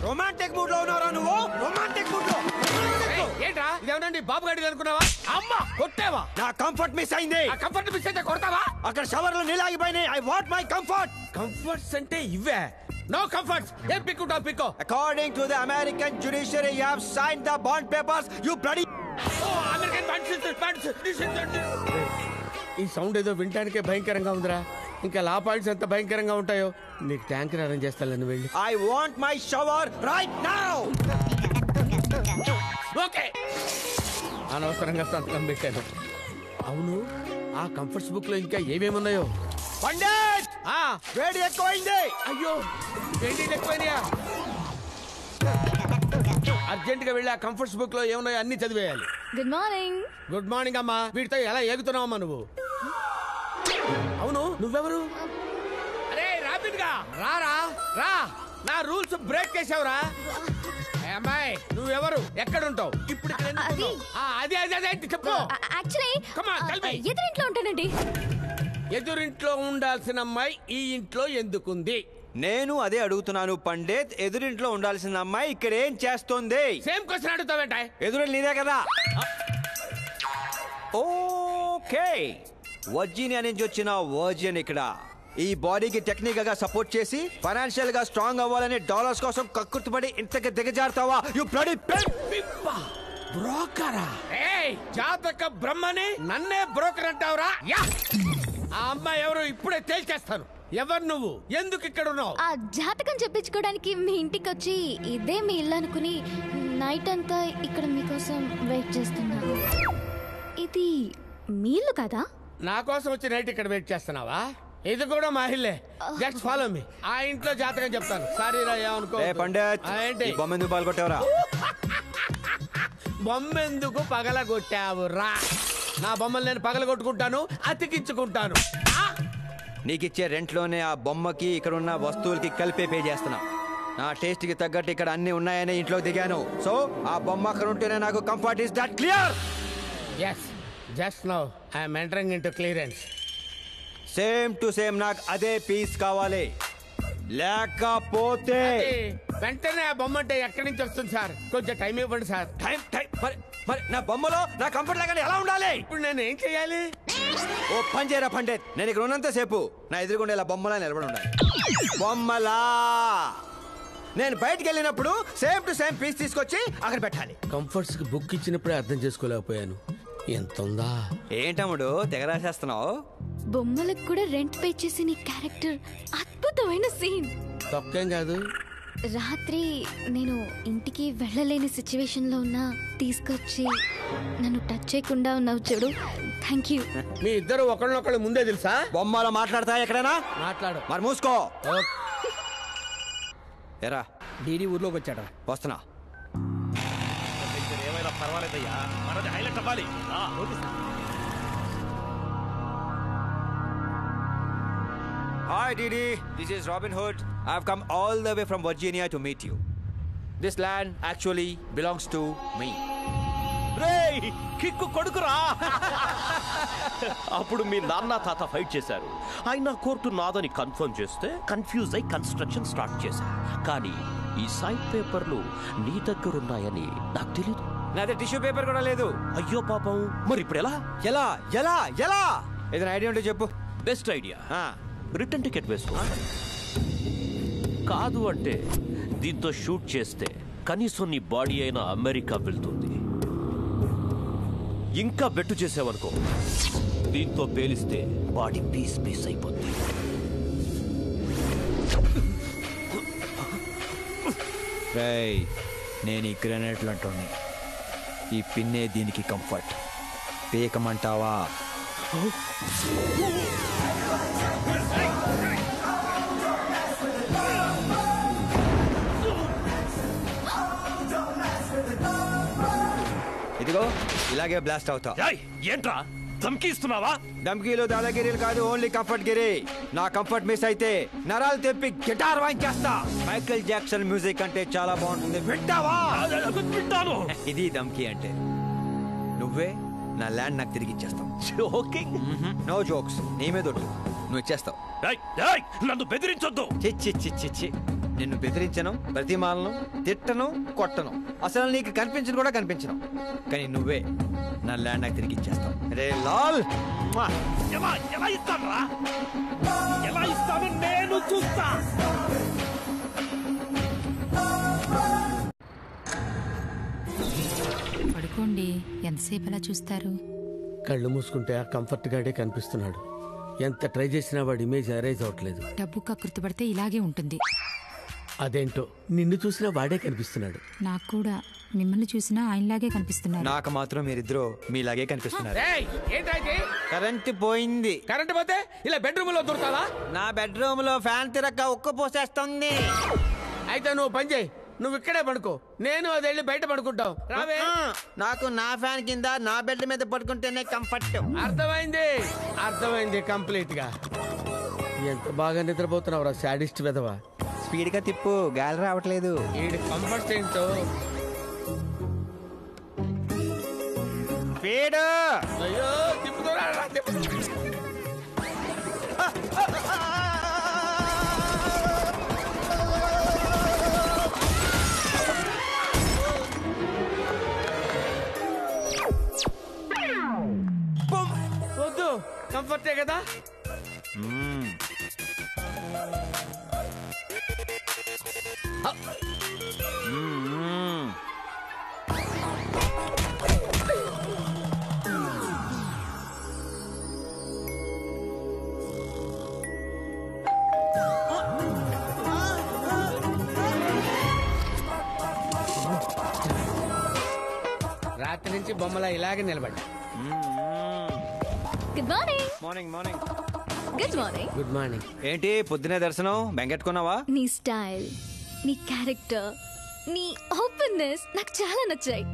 Romantic mood లో ఉన్నారా నువ్వు? రొమాంటిక్ మూడ్ లో ఏంట్రా ఇదేమనండి బాబు గాడి అనుకున్నావా? అమ్మా కొట్టావా? నా కంఫర్ట్ మిస్ అయింది. ఆ కంఫర్ట్ మిస్ అయితే కొడతావా? అక్కడ షవర్ లో నీలాగిపోయినాయి. I want my comfort. Comforts అంటే ఇవే. No comforts. ఏం పిక్కుంటావు పిక్కో. According to the American judiciary, you have signed the bond papers. You bloody. American bonds. ఈ సౌండ్ ఏదో వినటానికే భయంకరంగా ఉందిరా. ఇంకా లా పాయింట్స్ ఎంత భయంకరంగా ఉంటాయో. నీకు ట్యాంకర్ అరేంజ్ చేస్తాను వెళ్ళి. I want my shower right now. Okay. అనవసరంగా సంతకం పెట్టాను. అవును ఆ కంఫర్ట్స్ బుక్ లో ఇంకా ఏమేమి ఉన్నాయో. పండిత్ వేడి ఎక్కువైంది. అయ్యో వేడి ఎక్కువైనాయా? అర్జెంట్ గా వెళ్ళి ఆ కంఫర్ట్స్ బుక్ లో ఏమున్నాయో అన్ని చదివేయాలి. Good morning. గుడ్ మార్నింగ్ అమ్మా. వీటితో ఎలా ఏగుతున్నావమ్మా నువ్వు? అవును నువ్వెవరు? అరే రాపిడ్ గా రారా రా. నా రూల్స్ బ్రేక్ చేసావురా. అమ్మాయి నువ్వెవరు? ఎక్కడుంటావు ఇప్పుడు? అది చెప్పు. ఎదురింట్లో ఉంటానండి. ఎదురింట్లో ఉండాల్సిన అమ్మాయి ఈ ఇంట్లో ఎందుకుంది? నేను అదే అడుగుతున్నాను పండిత్. ఎదురింట్లో ఉండాల్సిన అమ్మాయి ఇక్కడ ఏం చేస్తోంది? సేమ్ క్వశ్చన్ అడుగుతావేంట? ఎదురు నీదే కదా. ఓకే వర్జీనియా నుంచి వచ్చిన వర్జిన్ ఇక్కడ ఈ బాడీకి టెక్నికల్ గా సపోర్ట్ చేసి ఫైనాన్షియల్ గా స్ట్రాంగ్ అవ్వాలని డాలర్స్ కోసం కక్కుర్తిపడి ఇంతకి దిగజారుతావా? You bloody బ్రోకరా? జాతక బ్రహ్మని నన్నే బ్రోకర్ అంటావురా? ఆ అమ్మాయి ఎవరు ఇప్పుడే తేల్చేస్తాను. ఎవరు నువ్వు? ఎందుకు ఇక్కడ ఉన్నావు? ఆ జాతకం చెప్పించుకోవడానికి మీ ఇంటికి వచ్చి ఇదే మీ ఇల్లు అనుకుని నైట్ అంతా ఇక్కడ మీకోసం వెయిట్ చేస్తున్నా. ఇది మీ ఇల్లు కదా? నా కోసం వచ్చి నైట్ ఇక్కడ వెయిట్ చేస్తున్నావా? ఇది కూడా మా ఇల్లే. Just follow me. ఆ ఇంట్లో జాతకం చెప్తాను. సారీ రా ఏమనుకో. పండిత్ బొమ్మెందుకు పాల్గొట్టావురా? బొమ్మెందుకు పగలగొట్టావు రా? నా బొమ్మలు నేను పగలగొట్టుకుంటాను, అతికించుకుంటాను. నీకిచ్చే రెంట్లోనే ఆ బొమ్మకి ఇక్కడ ఉన్న వస్తువులకి కలిపే పే చేస్తున్నా. నా టేస్ట్ కి తగ్గట్టు ఇక్కడ అన్ని ఉన్నాయని ఇంట్లో దిగాను. సో ఆ బొమ్మ అక్కడ ఉంటేనే నాకు comfort. Is that clear? yes just now I am entering into clearance. Same to same నాకు అదే పీస్ కావాలి. లేకపోతే వెంటనే ఆ బొమ్మ అంటే ఎక్కడి నుంచి వస్తుంది సార్? కొంచెం టైం ఇవ్వండి సార్. టైం మరి నా బొమ్మలో నా కంఫర్ట్ లాగానే ఎలా ఉండాలి? ఇప్పుడు నేను ఏం చేయాలి? ఓ పని చేయరా పండిత్. నేను ఇక్కడ ఉన్నంత సేపు నా ఎదురుగుండే ఇలా బొమ్మలా నిలబడి ఉండాలి. బొమ్మలా. నేను బయటకు వెళ్ళినప్పుడు సేమ్ టు సేమ్ పీస్ తీసుకొచ్చి అక్కడ పెట్టాలి. కంఫర్ట్స్ కి బుక్ ఇచ్చినప్పుడే అర్థం చేసుకోలేకపోయాను. ఎంత ఉందా? ఏంటమ్ముడు తెగ రాసేస్తున్నావు? బొమ్మలకు కూడా రెంట్ పే చేసి నీ క్యారెక్టర్ అద్భుతమైన సీన్. తప్పేం కాదు. రాత్రి నేను ఇంటికి వెళ్ళలేని సిచ్యువేషన్ లో ఉన్నా తీసుకొచ్చి నన్ను టచ్ చేయకుండా ఉన్నావు చూడు. Thank you. మీ ఇద్దరు ఒకళ్ళొకళ్ళు ముందే తెలుసా? బొమ్మలో మాట్లాడతా ఎక్కడైనా? మాట్లాడు. మరి మూసుకో. ఎరా డీడీ ఊర్లోకి వచ్చాడా? వస్తున్నా. ఏమైనా పర్వాలేదయ్యా, మనది హైలైట్ అవ్వాలి. Hi Didi, this is Robin Hood. I've come all the way from Virginia to meet you. This land actually belongs to me. రేయ్ కిక్కు కొడుకురా. అప్పుడు మీ నాన్న తాత ఫైట్ చేశారు. ఆయన కోర్టు నాదని కన్ఫర్మ్ చేస్తే కన్ఫ్యూజ్ అయి కన్స్ట్రక్షన్ స్టార్ట్ చేశారు. కానీ ఈ సైడ్ పేపర్లు నీ దగ్గర ఉన్నాయని నాకు తెలీదు. నా దగ్గర టిష్యూ పేపర్ కూడా లేదు. అయ్యో పాపం. మరి ఇప్పుడు ఎలా? ఎలా ఎలా ఎలా? ఏదైనా ఐడియా ఉంటే చెప్పు. బెస్ట్ ఐడియా, రిటర్న్ టికెట్ వేసుకో. కాదు అంటే దీంతో షూట్ చేస్తే కనీసం నీ బాడీ అయినా అమెరికా వెళ్తుంది. ఇంకా బెట్టు చేసావనుకో, దీంతో పేలిస్తే బాడీ పీస్ పీస్ అయిపోతుంది. నేను ఈ గ్రెనేట్లు అంటున్నా. ఈ పిన్నే దీనికి కంఫర్ట్. పీకమంటావా? ఇదిగో ఇలాగే బ్లాస్ట్ అవుతా. ఏంట్రా ధమ్కీస్తున్నావా? ధమ్కీలు దాదాగిరీలు కాదు, ఓన్లీ కంఫర్ట్ గిరి. నా కంఫర్ట్ మిస్ అయితే నరాలు తెప్పి గిటార్ వాయించేస్తా. మైకేల్ జాక్సన్ మ్యూజిక్ అంటే చాలా బాగుంటుంది. వింటావా? వింటాను. ఇది ధమ్కీ అంటే. నువ్వే నా ల్యాండ్ నాకు తిరిగి ఇచ్చేస్తావు. No jokes. నీ మీద నువ్వు ఇచ్చేస్తావు. నన్ను బెదిరించొద్దు. చిచ్చి చిచ్చి చి. నిన్ను బెదిరించను, ప్రతిమాలను, తిట్టను, కొట్టను, అసలు నీకు కనిపించను కూడా కనిపించను. కానీ నువ్వే నా ల్యాండ్ నాకు తిరిగి ఇచ్చేస్తావు. రే లాల్, ఎలా ఇస్తాను ఎలా ఇస్తాను నేను చూస్తా. పడుకోండి, ఎంతసేపు అలా చూస్తారు? కళ్ళు మూసుకుంటే ఆ కంఫర్ట్ గాడే కనిపిస్తున్నాడు. ఎంత ట్రై చేసినా వాడి ఇమేజ్ అరైజ్ అవట్లేదు. డబ్బు కకృతి పడితే ఇలాగే ఉంటుంది. అదేంటో నిన్ను చూసినా వాడే కనిపిస్తున్నాడు. నాకు కూడా మిమ్మల్ని చూసినా ఆయనలాగే కనిపిస్తున్నారు. నాకు మాత్రం మీరిద్దరూ మీలాగే కనిపిస్తున్నారు. ఏంటైతే కరెంట్ పోయింది. కరెంట్ పోతే ఇలా బెడ్రూమ్ లో దొరుకుతావా? నా బెడ్రూమ్ లో ఫ్యాన్ తిరక్క ఉక్క పోసేస్తుంది. అయితే నువ్వు పని చేయి, నువ్వు ఇక్కడే పడుకో, నేను అది వెళ్ళి బయట పడుకుంటావు. రావే. నాకు నా ఫ్యాన్ కింద నా బెడ్ మీద పడుకుంటేనే కంఫర్ట్. అర్థమైంది కంప్లీట్ గా. ఎంత బాగా నిద్రపోతున్నావురా సాడిస్ట్ వెదవా. స్పీడ్ గా తిప్పు, గాలి రావట్లేదు. వీడి కంఫర్ట్ ఏంటో. స్పీడ్. అయ్యో తిప్పుతురా. వద్దు, కంఫర్టే కదా. రాత్రి నుంచి బొమ్మలా ఇలాగే నిలబడి. Good morning. Morning morning. Good morning. Good morning. ఏంటి పొద్దునే దర్శనం? బెంగెట్టుకున్నావా? నీ స్టైల్, నీ క్యారెక్టర్, నీ ఓపెన్నెస్ నాకు చాలా నచ్చాయి.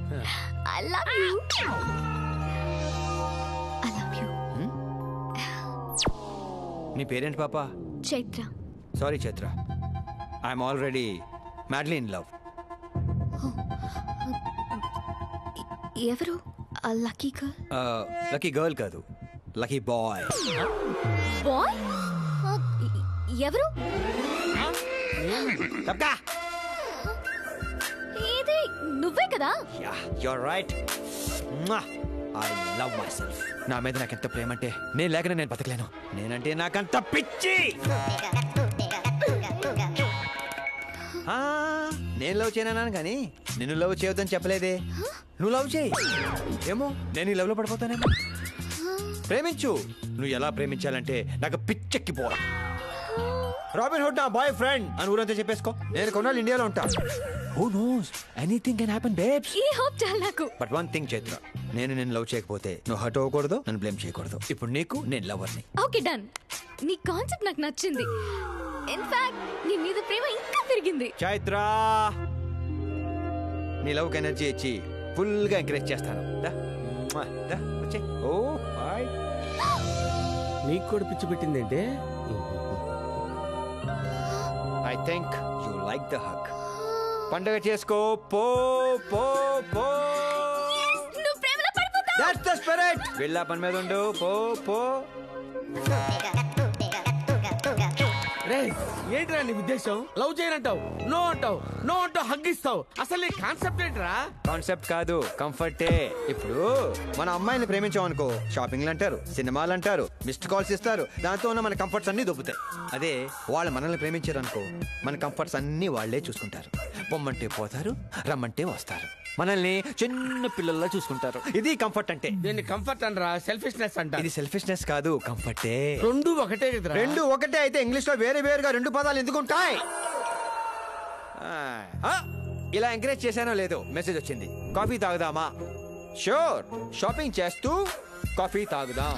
I love you. I love you. నీ పేరేంటి పాప? Chaitra. Sorry Chaitra, I'm already madly in love. ఎవరు ఆ లక్కీ గర్ల్? లక్కీ గర్ల్ కాదు, లక్కీ బాయ్. బాయ్? ఎవరు? తప్పకా. ఇది నువ్వే కదా? Yeah, you're right. I love my self. నా మీద నాకెంత ప్రేమ అంటే నేను లేకనే నేను బతకలేను. నేనంటే నాకంత పిచ్చి. నేను లవ్ చేయనన్నాను కానీ నిన్ను లవ్ చేయొద్దని చెప్పలేదే. నువ్వు లవ్ చేయి. ఏమో నేను ఈ లవ్ లో పడిపోతానేమో. ప్రేమించు. నువ్వు ఎలా ప్రేమించాలంటే నాకు పిచ్చెక్కిపోవాలి. రాబిన్ హుడ్ నా బాయ్ ఫ్రెండ్ అని ఊరంతా చెప్పేసుకో. నేను కొన్నాళ్ళు ఇండియాలో ఉంటా. Who knows? Anything can happen, babes. ఈ హోప్ చాలు నాకు. బట్ వన్ థింగ్ చైత్ర, నేను లవ్ చేయకపోతే నువ్వు హర్ట్ అవ్వకూడదు, నన్ను బ్లేమ్ చేయకూడదు. ఇప్పుడు నీకు నేను లవర్ని. Okay done. నీ కాన్సెప్ట్ నాకు నచ్చింది. ఇన్ఫాక్ట్ నీ మీద ప్రేమ ఇంకా పెరిగింది. చైత్ర, నీ లవ్కి ఎనర్జీ ఇచ్చి ఫుల్ గా ఎంకరేజ్ చేస్తాను. వచ్చే. Oh hi. నీకు కూడా పిచ్చి పెట్టిందేంటే? I think you like the hug. పండగ చేసుకో. పో పో పో. నువ్వు ప్రేమలో పడిపోతావు. That's the spirit. వెళ్ళా పని మీద ఉండు. పో పో. రే ఏంట్రా నీ ఉద్దేశం? లవ్ చేయనంటావు, నో అంటావు, నో అంటావు, హగ్గిస్తావు. అసలు నీ కాన్సెప్ట్ ఏంట్రా? కాన్సెప్ట్ కాదు, కంఫర్టే. ఇప్పుడు మన అమ్మాయిని ప్రేమించామనుకో, షాపింగ్లు అంటారు, సినిమాలు అంటారు, మిస్డ్ కాల్స్ ఇస్తారు. దాంతో ఉన్న మన కంఫర్ట్స్ అన్ని దొబ్బుతాయి. అదే వాళ్ళు మనల్ని ప్రేమించారు అనుకో, మన కంఫర్ట్స్ అన్ని వాళ్లే చూసుకుంటారు. పొమ్మంటే పోతారు, రమ్మంటే వస్తారు. మనల్ని చిన్న పిల్లల్లా చూసుకుంటారు. ఇది కంఫర్ట్ అంటే. దీన్ని కంఫర్ట్ అనరా, సెల్ఫిష్నెస్ అంట. ఇది సెల్ఫిష్నెస్ కాదు, కంఫర్టే. రెండు ఒకటే కదరా. రెండు ఒకటే అయితే ఇంగ్లీష్ లో వేరే వేరుగా రెండు పదాలు ఎందుకు ఉంటాయి? ఇలా ఎంకరేజ్ చేశానో లేదో మెసేజ్ వచ్చింది. కాఫీ తాగుదామా? షూర్. షాపింగ్ చేస్తూ కాఫీ తాగుదాం.